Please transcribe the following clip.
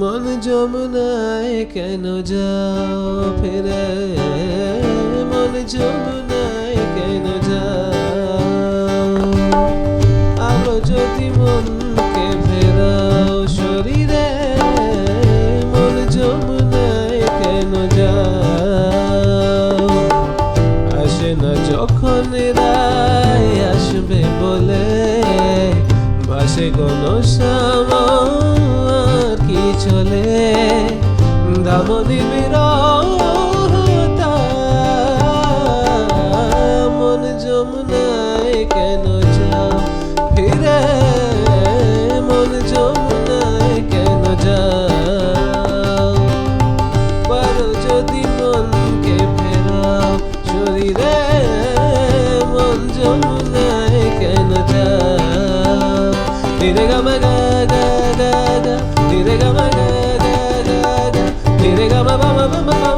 মন যমুনায় কেন যাও ফিরে, মন যমুনায় কেন যাও? আলো যদি মনকে ফেরাও শরীরে, মন যমুনায় কেন যাও? আসে না যখন রায় আসবে বলে, ভাসে কোনো সামার কি চলে, দামনি বিরহতা। মন যমুনায় কেন যাও ফিরে, মন যমুনায় কেন যাও? পারো যদি মনকে ফেরাও শরীরে, মন যমুনায় কেন যাও? রে গা মা গা গা গা, রে গা মা গা গা গা, রে গা মা বা মা বা মা।